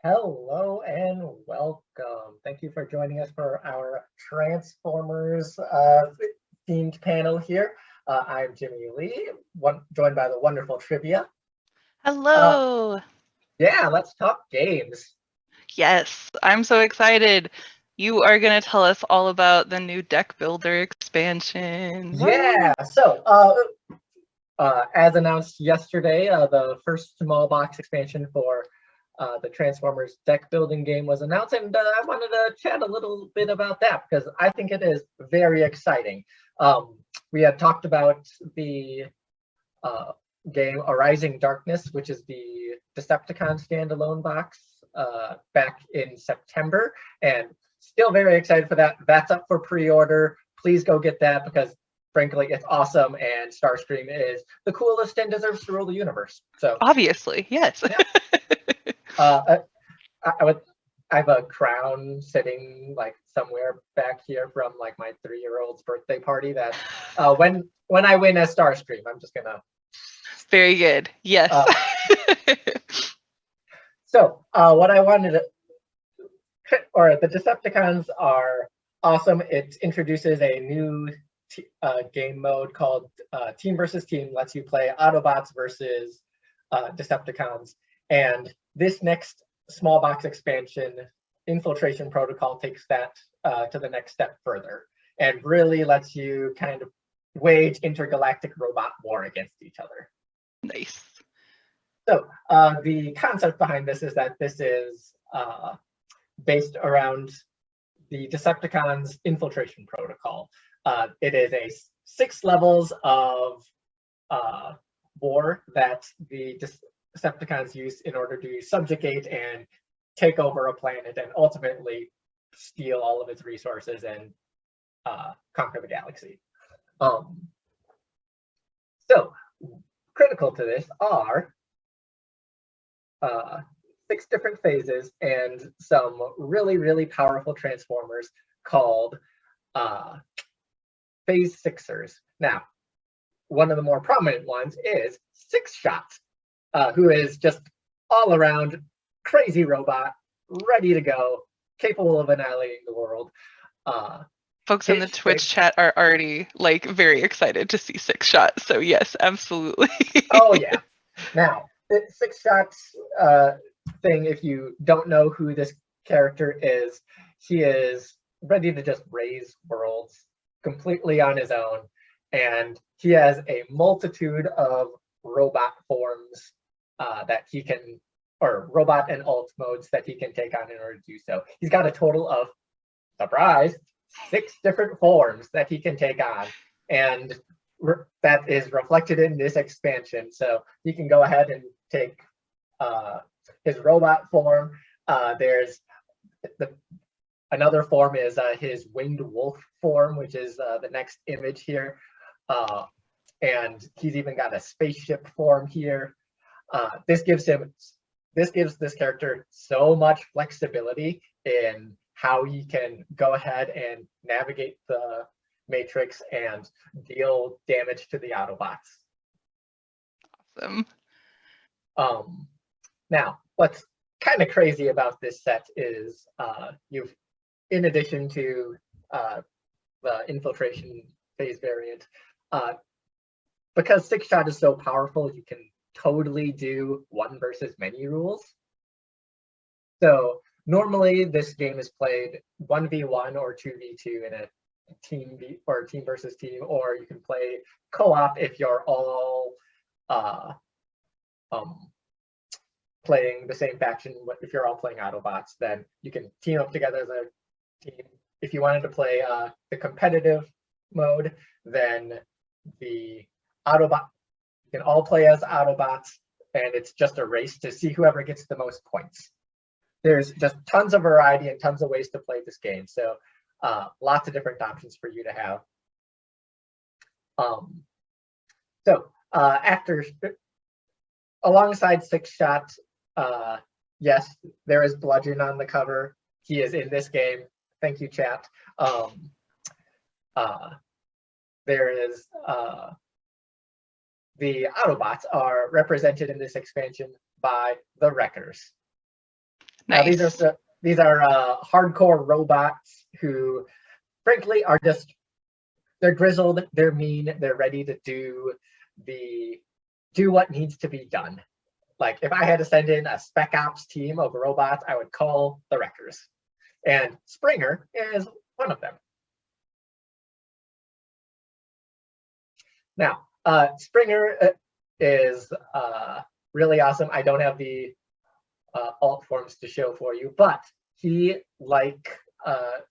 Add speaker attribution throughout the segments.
Speaker 1: Hello and welcome. Thank you for joining us for our Transformers themed panel here. I'm Jimmy Lee, joined by the wonderful Trivia. Uh,
Speaker 2: Hello.
Speaker 1: yeah, let's talk games.
Speaker 2: Yes, I'm so excited. You are going to tell us all about the new deck builder expansion.
Speaker 1: Yeah, so as announced yesterday, the first small box expansion for the Transformers deck building game was announced, and I wanted to chat a little bit about that because I think it is very exciting. We had talked about the uh, game Arising Darkness, which is the Decepticon standalone box back in September, and still very excited for that. That's up for pre-order. Please go get that because frankly, it's awesome, and Starscream is the coolest and deserves to rule the universe. So,
Speaker 2: Obviously, yes.
Speaker 1: yeah. Uh, I would. I have a crown sitting like somewhere back here from like my 3-year-old's birthday party. That when I win as Starscream, I'm just gonna.
Speaker 2: Very good. Yes.
Speaker 1: Uh, so what I wanted to, or the Decepticons are awesome. It introduces a new game mode called Team versus Team. Lets you play Autobots versus Decepticons. And this next small box expansion, Infiltration Protocol, takes that to the next step further and really lets you kind of wage intergalactic robot war against each other.
Speaker 2: Nice.
Speaker 1: So the concept behind this is that this is based around the Decepticons infiltration protocol. It is a 6 levels of war that the Decepticons use in order to subjugate and take over a planet and ultimately steal all of its resources and conquer the galaxy. So critical to this are 6 different phases and some really, really powerful transformers called phase sixers. Now, one of the more prominent ones is Six Shot, who is just all around crazy robot, ready to go, capable of annihilating the world.
Speaker 2: Folks in the Twitch chat are already like very excited to see Six Shot. So yes, absolutely.
Speaker 1: Oh yeah. Now, Six Shot's thing, if you don't know who this character is, he is ready to just raise worlds completely on his own. And he has a multitude of robot forms that he can, or robot and alt modes that he can take on in order to do so. He's got a total of, surprise, 6 different forms that he can take on. And that is reflected in this expansion. So he can go ahead and take his robot form. There's another form is his winged wolf form, which is the next image here. And he's even got a spaceship form here. This gives this character so much flexibility in how he can go ahead and navigate the Matrix and deal damage to the Autobots.
Speaker 2: Awesome.
Speaker 1: Now, what's kind of crazy about this set is you've, in addition to the infiltration phase variant, because Six Shot is so powerful, you can totally do 1 versus many rules. So normally this game is played 1v1 or 2v2 in a team or team versus team, or you can play co-op if you're all playing the same faction. If you're all playing Autobots, then you can team up together as a team. If you wanted to play the competitive mode, then the Autobot, you can all play as Autobots, and it's just a race to see whoever gets the most points. There's just tons of variety and tons of ways to play this game. So lots of different options for you to have. Alongside Six Shot, yes, there is Bludgeon on the cover. He is in this game. Thank you, chat. There is the Autobots are represented in this expansion by the Wreckers. Now
Speaker 2: Nice.
Speaker 1: these are hardcore robots who, frankly, are just they're grizzled, they're mean, they're ready to do what needs to be done. Like if I had to send in a spec ops team of robots, I would call the Wreckers, and Springer is one of them. Now, Springer is really awesome. I don't have the alt forms to show for you, but he, like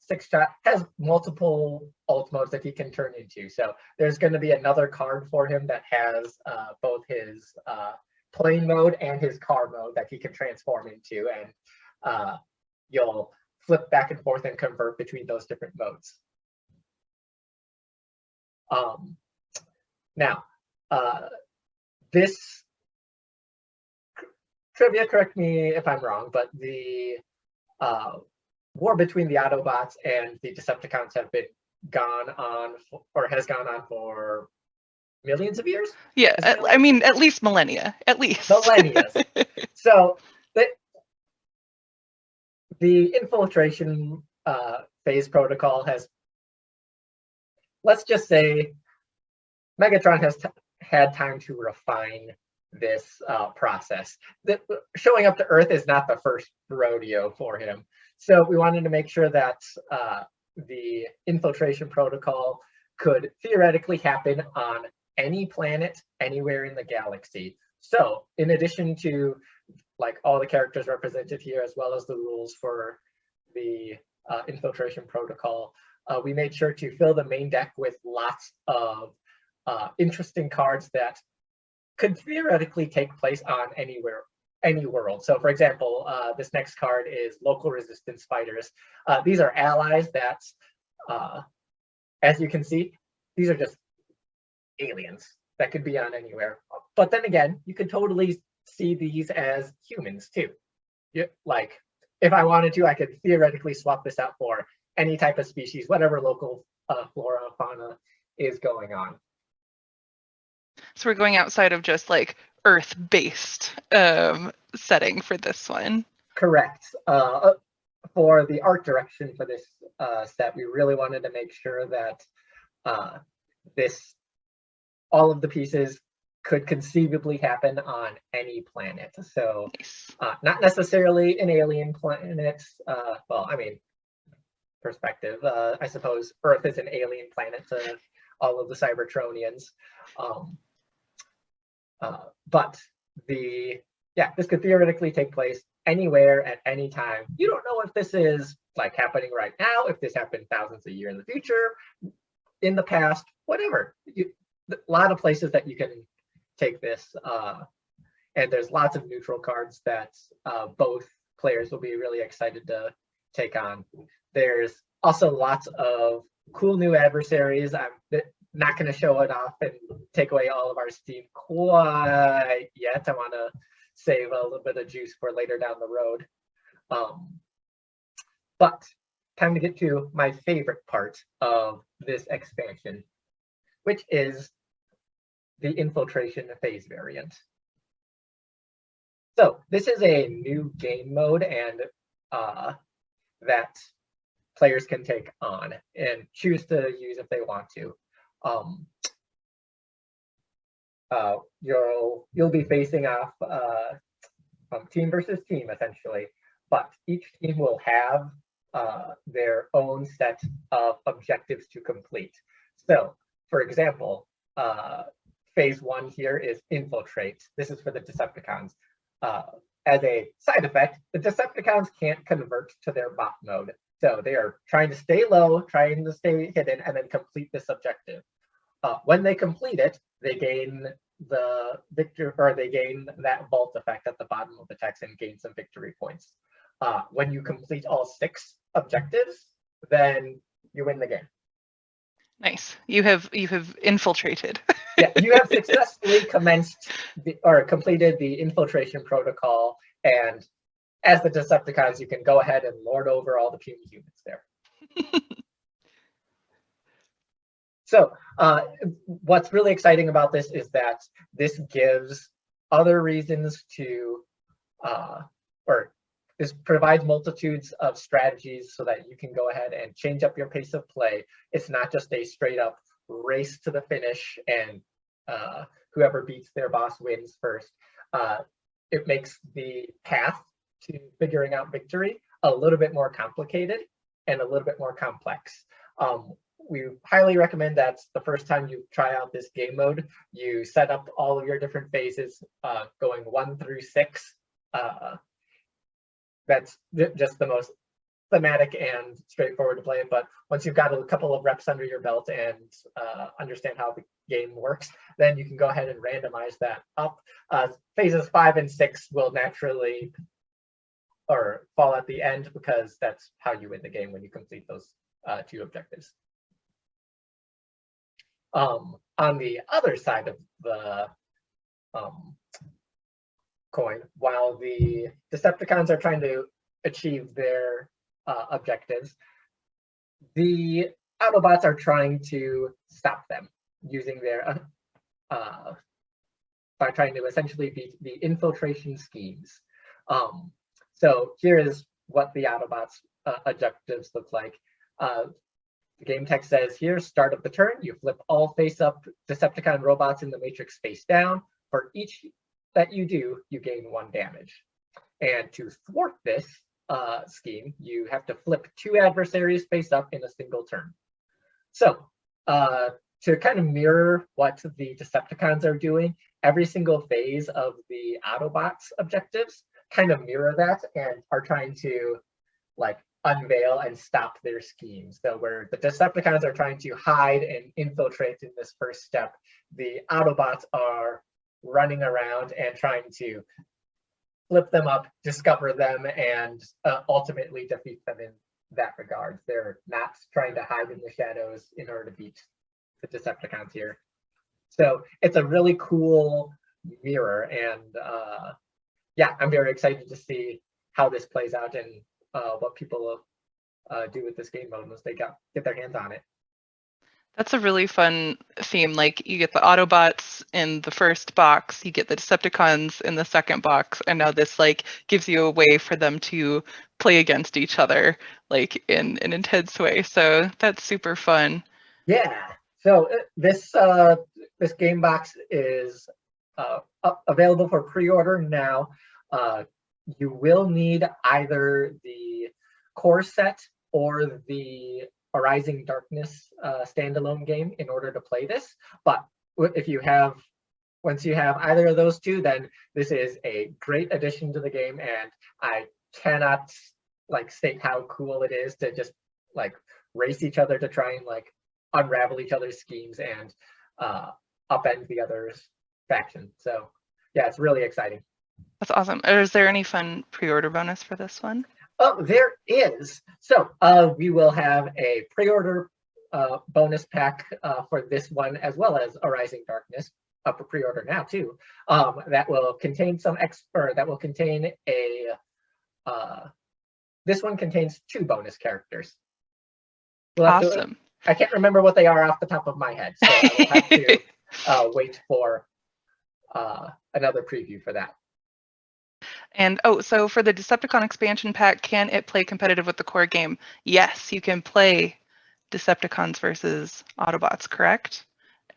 Speaker 1: Six Shot, has multiple alt modes that he can turn into. So there's going to be another card for him that has both his plane mode and his car mode that he can transform into, and you'll flip back and forth and convert between those different modes. Now, this trivia, correct me if I'm wrong, but the war between the Autobots and the Decepticons have been has gone on for millions of years?
Speaker 2: Yeah, I mean, at least millennia. At least.
Speaker 1: Millennia. So the infiltration phase protocol has, let's just say, Megatron has had time to refine this process. Showing up to Earth is not the first rodeo for him. So we wanted to make sure that the infiltration protocol could theoretically happen on any planet, anywhere in the galaxy. So in addition to like all the characters represented here, as well as the rules for the infiltration protocol, we made sure to fill the main deck with lots of interesting cards that could theoretically take place on any world. So for example, this next card is Local Resistance Fighters. These are allies that, as you can see, these are just aliens that could be on anywhere. But then again, you could totally see these as humans too. Like if I wanted to, I could theoretically swap this out for any type of species, whatever local flora, fauna is going on.
Speaker 2: So we're going outside of just like Earth-based setting for this one.
Speaker 1: Correct. For the art direction for this set, we really wanted to make sure that all of the pieces could conceivably happen on any planet. So
Speaker 2: Nice.
Speaker 1: Not necessarily an alien planet. Well, I mean, perspective. I suppose Earth is an alien planet to all of the Cybertronians. But this could theoretically take place anywhere at any time. You don't know if this is like happening right now, if this happened thousands of years in the future, in the past, whatever. A lot of places that you can take this, and there's lots of neutral cards that both players will be really excited to take on. There's also lots of cool new adversaries. I'm not going to show it off and take away all of our steam quite yet. I want to save a little bit of juice for later down the road. But time to get to my favorite part of this expansion, which is the infiltration phase variant. So this is a new game mode, and that players can take on and choose to use if they want to. You'll be facing off team versus team essentially, but each team will have their own set of objectives to complete. So, for example, phase 1 here is infiltrate. This is for the Decepticons. As a side effect, the Decepticons can't convert to their bot mode. So they are trying to stay low, trying to stay hidden, and then complete this objective. When they complete it, they gain they gain that vault effect at the bottom of the text and gain some victory points. When you complete all 6 objectives, then you win the game.
Speaker 2: Nice. You have infiltrated.
Speaker 1: Yeah, you have successfully completed the infiltration protocol, and as the Decepticons, you can go ahead and lord over all the puny humans there. So what's really exciting about this is that this gives other reasons to, or this provides multitudes of strategies so that you can go ahead and change up your pace of play. It's not just a straight up race to the finish and whoever beats their boss wins first. It makes the path to figuring out victory a little bit more complicated and a little bit more complex. We highly recommend that the first time you try out this game mode, you set up all of your different phases going 1 through 6. That's just the most thematic and straightforward to play it. But once you've got a couple of reps under your belt and understand how the game works, then you can go ahead and randomize that up. Phases 5 and 6 will naturally or fall at the end because that's how you win the game when you complete those 2 objectives. On the other side of the coin, while the Decepticons are trying to achieve their objectives, the Autobots are trying to stop them using their by trying to essentially beat the infiltration schemes. So here is what the Autobots objectives look like. The game text says here, start of the turn, you flip all face-up Decepticon robots in the matrix face down. For each that you do, you gain 1 damage. And to thwart this scheme, you have to flip 2 adversaries face up in a single turn. So to kind of mirror what the Decepticons are doing, every single phase of the Autobots objectives kind of mirror that and are trying to like unveil and stop their schemes. So where the Decepticons are trying to hide and infiltrate in this first step, the Autobots are running around and trying to flip them up, discover them, and ultimately defeat them in that regard. They're not trying to hide in the shadows in order to beat the Decepticons here. So it's a really cool mirror, and yeah, I'm very excited to see how this plays out and what people do with this game mode once they get their hands on it.
Speaker 2: That's a really fun theme. Like, you get the Autobots in the first box, you get the Decepticons in the second box, and now this like gives you a way for them to play against each other, like in an intense way. So that's super fun.
Speaker 1: Yeah. So this game box is available for pre-order now. You will need either the core set or the Arising Darkness standalone game in order to play this. But once you have either of those 2, then this is a great addition to the game, and I cannot like state how cool it is to just like race each other to try and like unravel each other's schemes and upend the other's faction. So yeah, it's really exciting.
Speaker 2: That's awesome. Is there any fun pre-order bonus for this one?
Speaker 1: Oh, there is. So we will have a pre-order bonus pack for this one, as well as Arising Darkness up for pre-order now too. That will contain a. This one contains 2 bonus characters.
Speaker 2: Awesome.
Speaker 1: I can't remember what they are off the top of my head, so I will have to wait for another preview for that.
Speaker 2: And so for the Decepticon expansion pack, can it play competitive with the core game? Yes, you can play Decepticons versus Autobots, correct?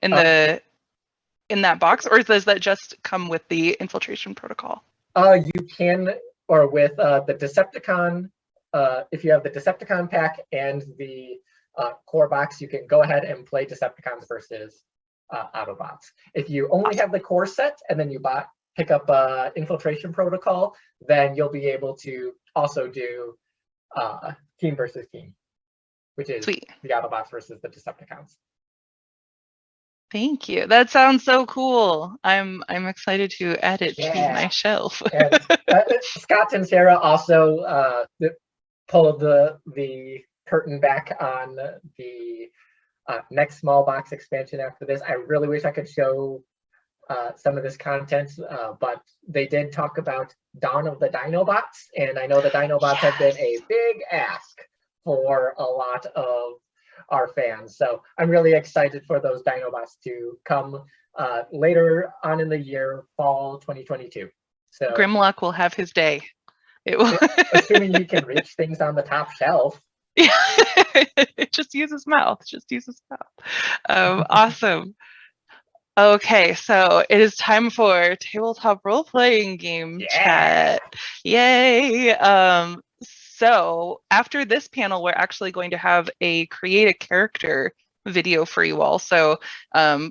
Speaker 2: In that box, or does that just come with the infiltration protocol?
Speaker 1: You can, or with the Decepticon, if you have the Decepticon pack and the core box, you can go ahead and play Decepticons versus Autobots. If you only have the core set and then you pick up infiltration protocol, then you'll be able to also do team versus team, which is
Speaker 2: Sweet.
Speaker 1: The Autobots versus the Decepticons.
Speaker 2: Thank you. That sounds so cool. I'm excited to add it to my shelf.
Speaker 1: And, Scott and Sarah also pulled the curtain back on the next small box expansion after this. I really wish I could show some of this content, but they did talk about Dawn of the Dinobots, and I know the Dinobots have been a big ask for a lot of our fans. So I'm really excited for those Dinobots to come later on in the year, fall 2022. So
Speaker 2: Grimlock will have his day. It will.
Speaker 1: Assuming he can reach things on the top shelf.
Speaker 2: Yeah. Just use his mouth. Just use his mouth. Awesome. Okay, so it is time for tabletop role-playing game chat. Yay! So after this panel, we're actually going to have a create a character video for you all. So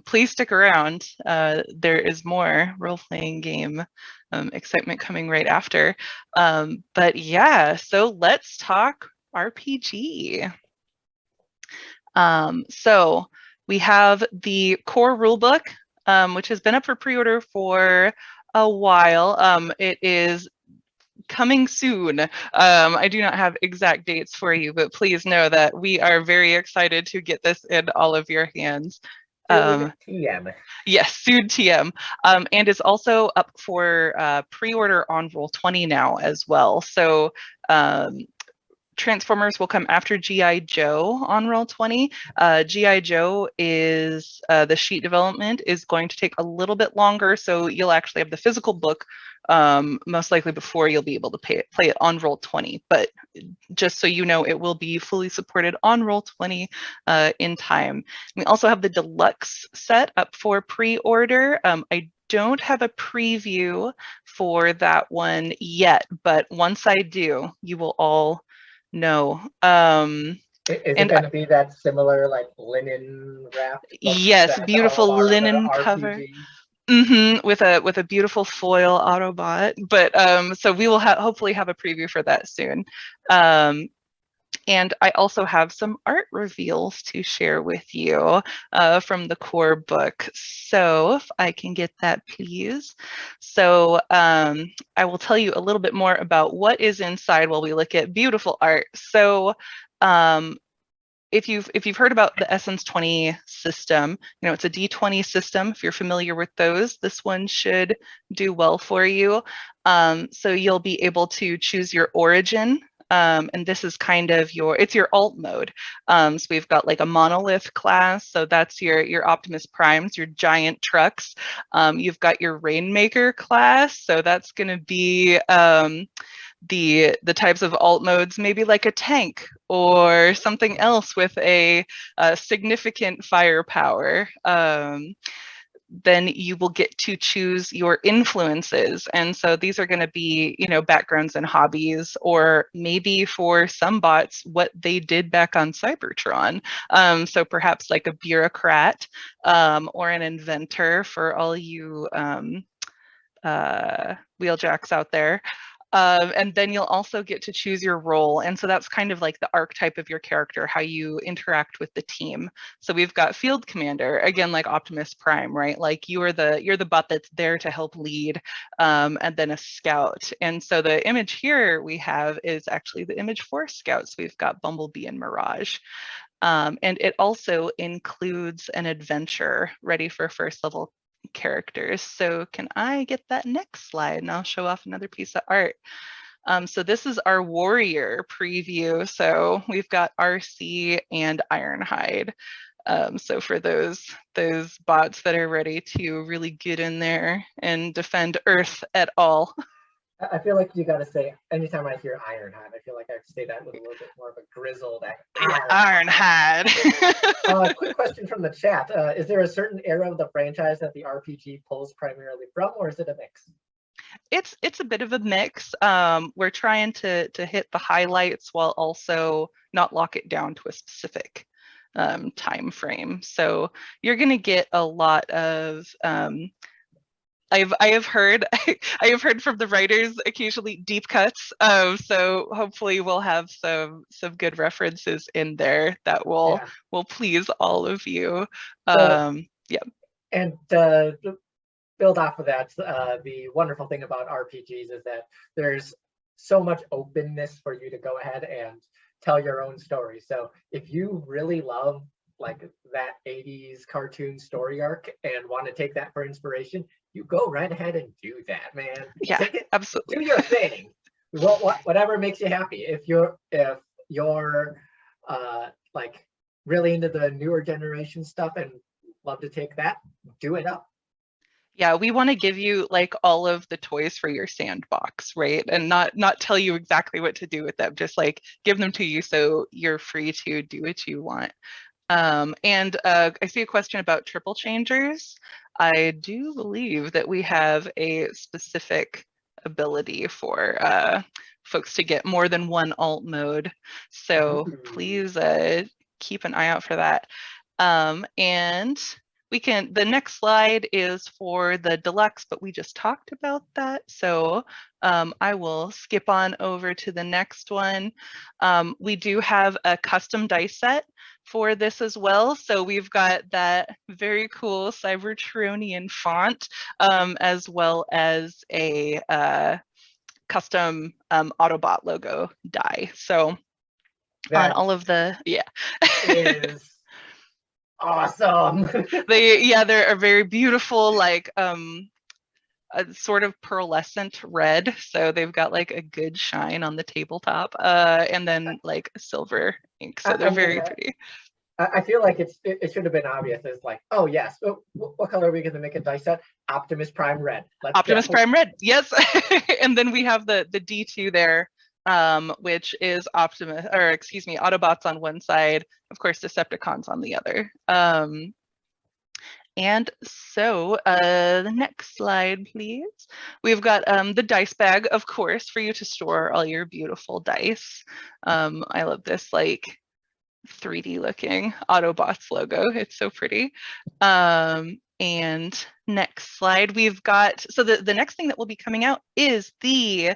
Speaker 2: please stick around. There is more role-playing game excitement coming right after. But yeah, so let's talk RPG. So we have the core rulebook, which has been up for pre-order for a while. It is coming soon. I do not have exact dates for you, but please know that we are very excited to get this in all of your hands.
Speaker 1: Soon TM.
Speaker 2: Yes, soon TM. And it's also up for pre-order on Roll20 now as well. So Transformers will come after G.I. Joe on Roll20. G.I. Joe is the sheet development is going to take a little bit longer, so you'll actually have the physical book most likely before you'll be able to play it on Roll20. But just so you know, it will be fully supported on Roll20 in time. We also have the deluxe set up for pre-order. I don't have a preview for that one yet, but once I do, you will all know.
Speaker 1: Is it going to be that similar, like linen wrapped book?
Speaker 2: Yes, beautiful linen cover. With a beautiful foil Autobot. But so we will hopefully have a preview for that soon. And I also have some art reveals to share with you from the core book. So if I can get that, please. So I will tell you a little bit more about what is inside while we look at beautiful art. So if you've heard about the Essence 20 system, you know, it's a D20 system. If you're familiar with those, this one should do well for you. So you'll be able to choose your origin. And this is kind of it's your alt mode. So we've got like a monolith class. So that's your Optimus Primes, your giant trucks. You've got your Rainmaker class. So that's going to be the types of alt modes, maybe like a tank or something else with a significant firepower. Then you will get to choose your influences. And so these are going to be, you know, backgrounds and hobbies, or maybe for some bots, what they did back on Cybertron. So perhaps like a bureaucrat or an inventor for all you wheeljacks out there. And then you'll also get to choose your role. And so that's kind of like the archetype of your character, how you interact with the team. So we've got Field Commander, again, like Optimus Prime, right? Like you're the bot that's there to help lead, and then a scout. And so the image here we have is actually the image for scouts. We've got Bumblebee and Mirage. And it also includes an adventure ready for first level characters. So can I get that next slide, and I'll show off another piece of art. So this is our warrior preview. So we've got RC and Ironhide. So for those bots that are ready to really get in there and defend Earth at all.
Speaker 1: I feel like you got to say, anytime I hear Ironhide, I feel like I have to say that with a little bit more of a grizzled
Speaker 2: Ironhide.
Speaker 1: Quick question from the chat. Is there a certain era of the franchise that the RPG pulls primarily from, or is it a mix?
Speaker 2: It's a bit of a mix. We're trying to hit the highlights while also not lock it down to a specific time frame. So you're going to get a lot of I have heard from the writers occasionally deep cuts. So hopefully we'll have some good references in there that will please all of you. Yeah.
Speaker 1: And build off of that, the wonderful thing about RPGs is that there's so much openness for you to go ahead and tell your own story. So if you really love like that 80s cartoon story arc and want to take that for inspiration, you go right ahead and do that, man.
Speaker 2: Yeah,
Speaker 1: take it,
Speaker 2: absolutely.
Speaker 1: Do your thing. Whatever makes you happy. If you're like really into the newer generation stuff and love to take that, do it up.
Speaker 2: Yeah, we want to give you like all of the toys for your sandbox, right? And not tell you exactly what to do with them, just like give them to you so you're free to do what you want. And I see a question about triple changers. I do believe that we have a specific ability for folks to get more than one alt mode. So please keep an eye out for that. And the next slide is for the deluxe, but we just talked about that. So I will skip on over to the next one. We do have a custom dice set for this as well. So we've got that very cool Cybertronian font, as well as a custom Autobot logo die. So on all of the,
Speaker 1: is awesome.
Speaker 2: they're a very beautiful, like a sort of pearlescent red, so they've got like a good shine on the tabletop, and then like silver ink, so they're very pretty.
Speaker 1: I feel like it should have been obvious. It's like, oh yes, what color are we going to make a dice set? Optimus Prime red.
Speaker 2: Optimus Prime red, yes. And then we have the D2 there, which is Autobots on one side, of course Decepticons on the other. And so the next slide, please. We've got the dice bag, of course, for you to store all your beautiful dice. I love this like 3D looking Autobots logo. It's so pretty. And next slide, we've got, so the next thing that will be coming out is the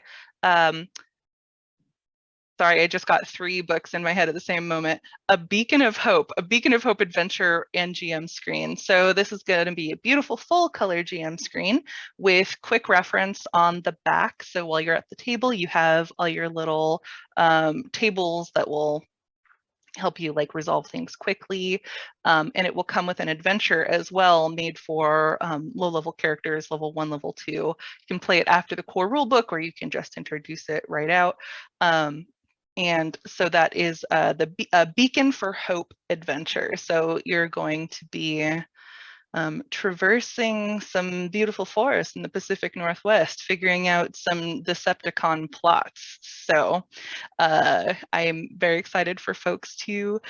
Speaker 2: sorry, I just got 3 books in my head at the same moment. A Beacon of Hope adventure and GM screen. So this is going to be a beautiful full color GM screen with quick reference on the back. So while you're at the table, you have all your little tables that will help you like resolve things quickly. And it will come with an adventure as well, made for low level characters, level 1, level 2. You can play it after the core rule book, or you can just introduce it right out. And so that is the Beacon for Hope adventure. So you're going to be traversing some beautiful forests in the Pacific Northwest, figuring out some Decepticon plots. So I'm very excited for folks to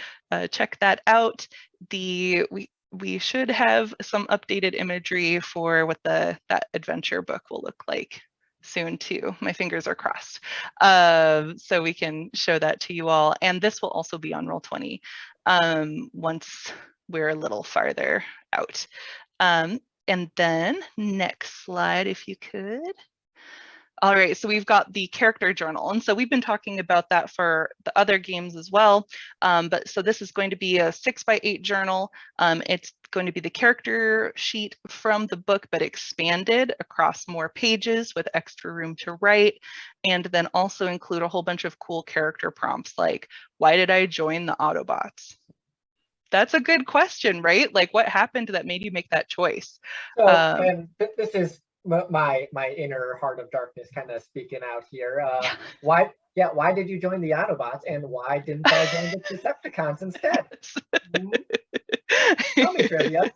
Speaker 2: check that out. We should have some updated imagery for what that adventure book will look like soon too. My fingers are crossed. So we can show that to you all. And this will also be on Roll20 once we're a little farther out. And then next slide, if you could. All right, so we've got the character journal. And so we've been talking about that for the other games as well. But so this is going to be a 6x8 journal. It's going to be the character sheet from the book, but expanded across more pages with extra room to write. And then also include a whole bunch of cool character prompts like, why did I join the Autobots? That's a good question, right? Like what happened that made you make that choice?
Speaker 1: So, and this is my inner heart of darkness kind of speaking out here. Why did you join the Autobots, and why didn't I join the Decepticons instead? Tell me, trivia.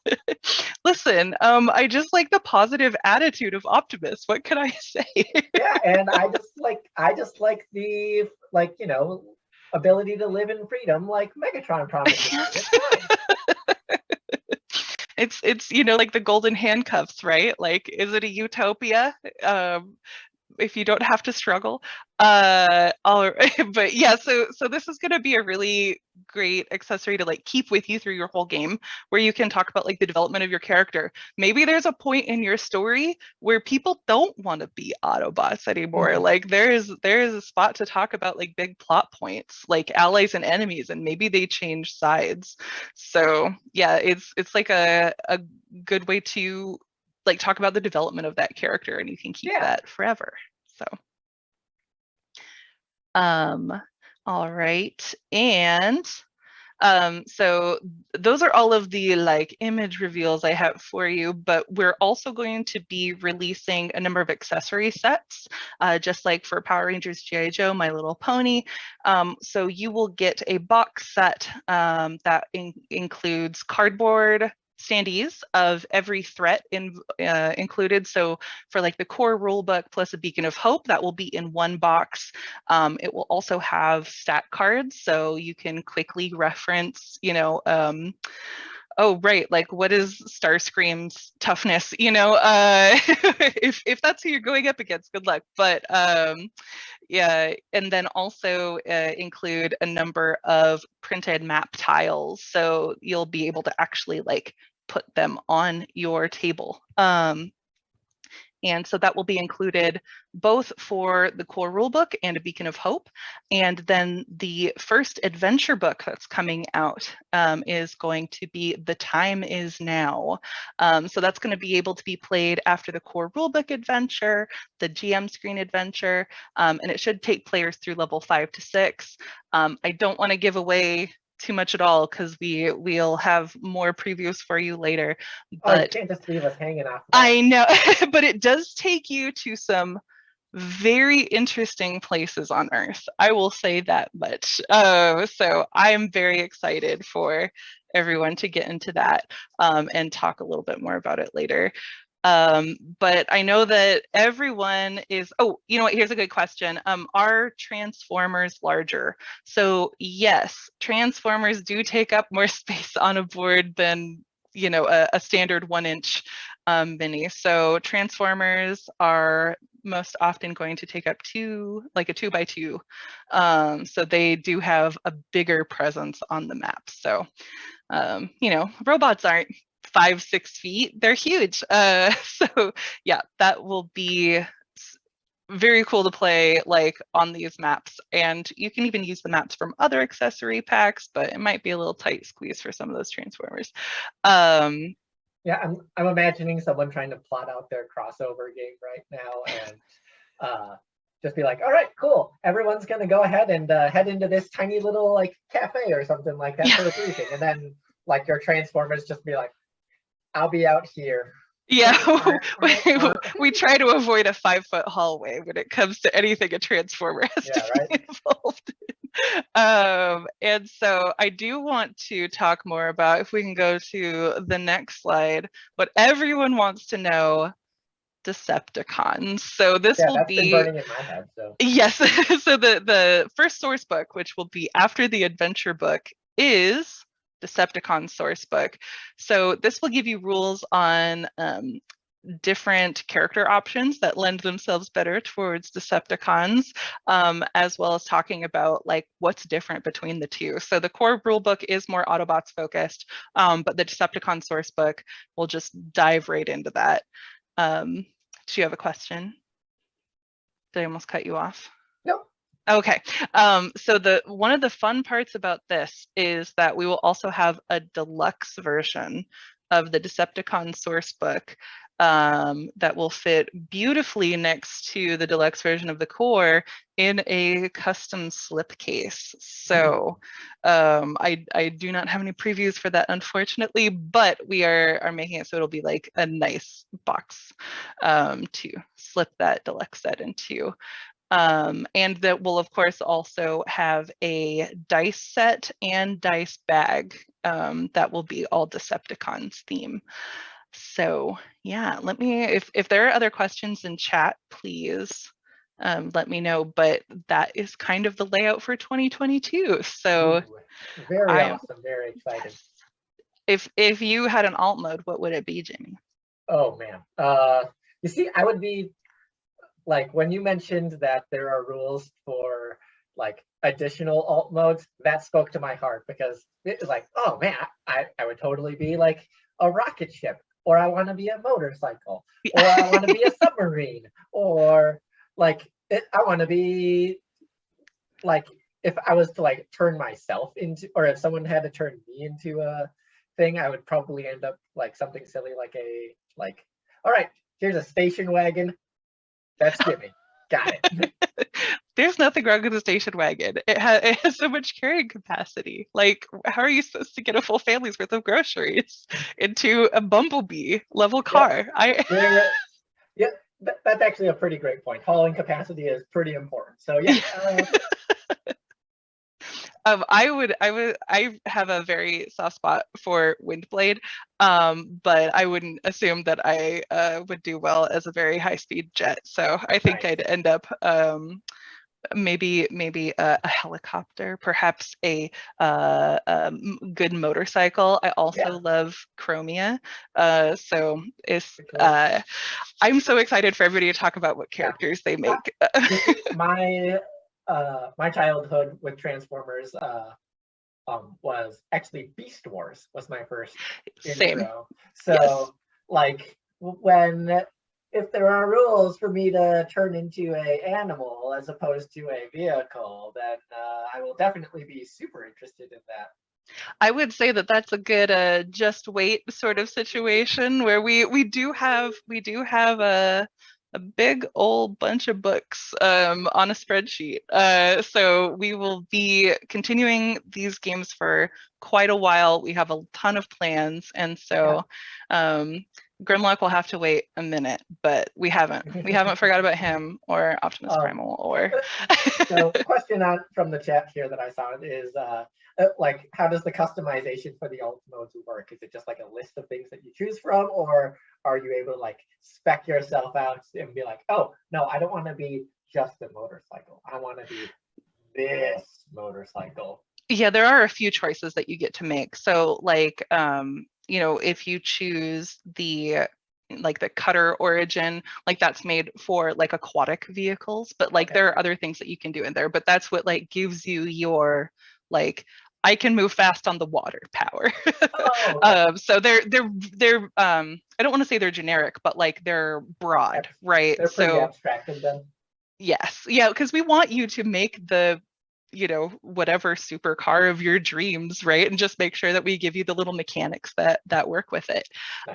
Speaker 2: Listen, I just like the positive attitude of Optimus. What can I say?
Speaker 1: Yeah, and I just like the ability to live in freedom, like Megatron promises.
Speaker 2: It's like the golden handcuffs, right? Like, is it a utopia? If you don't have to struggle. But yeah, so this is going to be a really great accessory to like keep with you through your whole game, where you can talk about like the development of your character. Maybe there's a point in your story where people don't want to be Autobots anymore. Like there is a spot to talk about like big plot points, like allies and enemies, and maybe they change sides. So yeah, it's like a good way to like talk about the development of that character, and you can keep that forever. So all right, and so those are all of the like image reveals I have for you, but we're also going to be releasing a number of accessory sets, just like for Power Rangers G.I. Joe, My Little Pony. So you will get a box set that includes cardboard, standees of every threat included. So for like the core rulebook plus a beacon of hope, that will be in one box. It will also have stat cards, so you can quickly reference, oh right, like what is Starscream's toughness, if that's who you're going up against, good luck. But yeah, and then also include a number of printed map tiles, so you'll be able to actually like put them on your table. And so that will be included both for the core rulebook and a beacon of hope. And then the first adventure book that's coming out is going to be The Time Is Now. So that's going to be able to be played after the core rulebook adventure, the GM screen adventure, and it should take players through level 5 to 6. I don't want to give away too much at all because we'll have more previews for you later. But
Speaker 1: you can't just leave us hanging off.
Speaker 2: I know, but it does take you to some very interesting places on Earth. I will say that much. So I'm very excited for everyone to get into that and talk a little bit more about it later. But I know that everyone is, oh, you know what, here's a good question. Are Transformers larger? So yes, Transformers do take up more space on a board than, a standard 1-inch mini. So Transformers are most often going to take up a 2x2. So they do have a bigger presence on the map. So, robots aren't 5-6 feet, they're huge. So yeah, that will be very cool to play like on these maps, and you can even use the maps from other accessory packs, but it might be a little tight squeeze for some of those Transformers.
Speaker 1: Yeah, I'm imagining someone trying to plot out their crossover game right now and just be like, all right, cool, everyone's gonna go ahead and head into this tiny little like cafe or something like that for a briefing, and then like your Transformers just be like, I'll be out here.
Speaker 2: Yeah, we try to avoid a 5-foot hallway when it comes to anything a Transformer has to be involved in. And so I do want to talk more about, if we can go to the next slide, what everyone wants to know, Decepticons. So this will
Speaker 1: that's
Speaker 2: be
Speaker 1: been burning in my head. So
Speaker 2: yes, so the first source book, which will be after the adventure book, is Decepticon source book. So this will give you rules on different character options that lend themselves better towards Decepticons, as well as talking about like what's different between the two. So the core rule book is more Autobots focused, but the Decepticon source book will just dive right into that. Do you have a question? Did I almost cut you off?
Speaker 1: No.
Speaker 2: Okay. So one of the fun parts about this is that we will also have a deluxe version of the Decepticon source book that will fit beautifully next to the deluxe version of the core in a custom slipcase. So I do not have any previews for that, unfortunately, but we are making it so it'll be like a nice box to slip that deluxe set into. And that will, of course, also have a dice set and dice bag that will be all Decepticons theme. So yeah, let me, if there are other questions in chat, please let me know. But that is kind of the layout for 2022. So
Speaker 1: ooh, very awesome, very excited.
Speaker 2: Yes. If you had an alt mode, what would it be, Jamie?
Speaker 1: Oh man, you see, I would be like, when you mentioned that there are rules for like additional alt modes, that spoke to my heart, because it was like, oh man, I would totally be like a rocket ship, or I want to be a motorcycle, or I want to be a submarine, or like I want to be like, if I was to like turn myself into, or if someone had to turn me into a thing, I would probably end up like something silly like all right, here's a station wagon. That's Jimmy. Got it.
Speaker 2: There's nothing wrong with the station wagon. It has so much carrying capacity. Like, how are you supposed to get a full family's worth of groceries into a Bumblebee level car?
Speaker 1: Yeah, that's actually a pretty great point. Hauling capacity is pretty important. So yeah.
Speaker 2: I have a very soft spot for Windblade, but I wouldn't assume that I would do well as a very high-speed jet. So I think
Speaker 1: Nice.
Speaker 2: I'd end up maybe a helicopter, perhaps a good motorcycle. I also love Chromia, so it's I'm so excited for everybody to talk about what characters they make.
Speaker 1: my my childhood with Transformers was actually Beast Wars was my first
Speaker 2: Same.
Speaker 1: intro. So like when if there are rules for me to turn into a animal as opposed to a vehicle, then I will definitely be super interested in that.
Speaker 2: I would say that that's a good just wait sort of situation where we do have a big old bunch of books on a spreadsheet. So we will be continuing these games for quite a while. We have a ton of plans, and so Grimlock will have to wait a minute, but we haven't forgot about him or Optimus Primal or.
Speaker 1: So question from the chat here that I saw is like, how does the customization for the alt modes work? Is it just like a list of things that you choose from, or are you able to like spec yourself out and be like, oh no, I don't want to be just a motorcycle, I want to be this motorcycle?
Speaker 2: Yeah, there are a few choices that you get to make. So like if you choose the cutter origin, like that's made for like aquatic vehicles, but like there are other things that you can do in there, but that's what like gives you your like I can move fast on the water power. So they're I don't want to say they're generic, but like they're broad, right?
Speaker 1: They're pretty abstracted then.
Speaker 2: Yes, yeah, because we want you to make the whatever supercar of your dreams, right? And just make sure that we give you the little mechanics that work with it.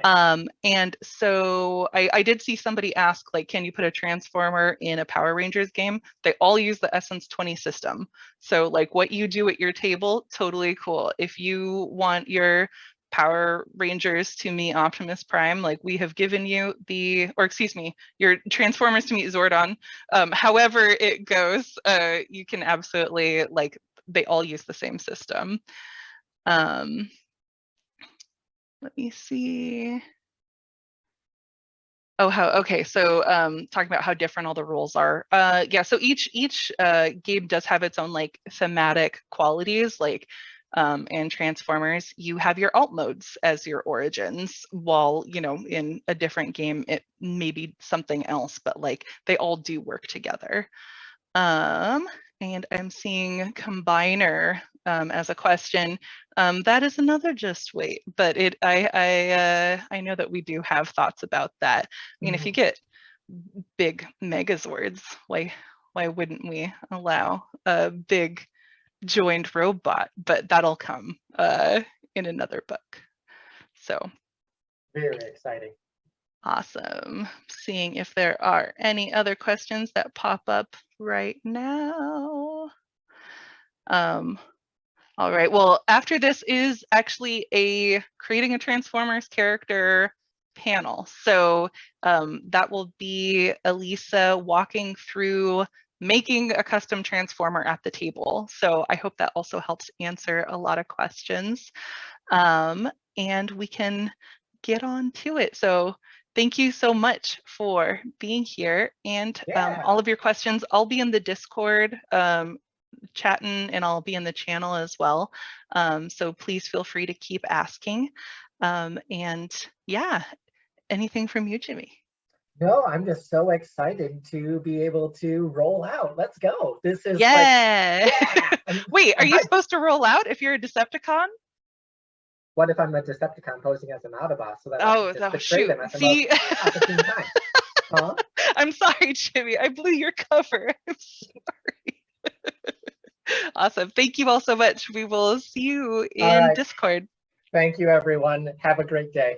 Speaker 2: Nice. And so I did see somebody ask, like, can you put a Transformer in a Power Rangers game? They all use the Essence 20 system. So like what you do at your table, totally cool. If you want your Power Rangers to meet Optimus Prime, like we have given you your Transformers to meet Zordon. However it goes, you can absolutely, like, they all use the same system. Let me see. Okay, so talking about how different all the rules are. Yeah, so each game does have its own like thematic qualities, like in Transformers, you have your alt modes as your origins, while in a different game it may be something else, but like they all do work together. And I'm seeing Combiner as a question. That is another just wait, but I know that we do have thoughts about that. I mean, if you get big Megazords, why wouldn't we allow a big joined robot? But that'll come in another book. So
Speaker 1: very exciting.
Speaker 2: Awesome. Seeing if there are any other questions that pop up right now. All right, well, after this is actually a creating a Transformers character panel. So that will be Elisa walking through making a custom Transformer at the table. So I hope that also helps answer a lot of questions. And we can get on to it. So thank you so much for being here, and all of your questions. I'll be in the Discord chatting, and I'll be in the channel as well. So please feel free to keep asking. And yeah, anything from you, Jimmy?
Speaker 1: No, I'm just so excited to be able to roll out. Let's go. This is
Speaker 2: Wait, are you supposed to roll out if you're a Decepticon?
Speaker 1: What if I'm a Decepticon posing as an Autobot so that I can just betray them at the most opportune time? Huh?
Speaker 2: I'm sorry, Jimmy. I blew your cover. I'm sorry. Awesome. Thank you all so much. We will see you in Discord.
Speaker 1: Thank you, everyone. Have a great day.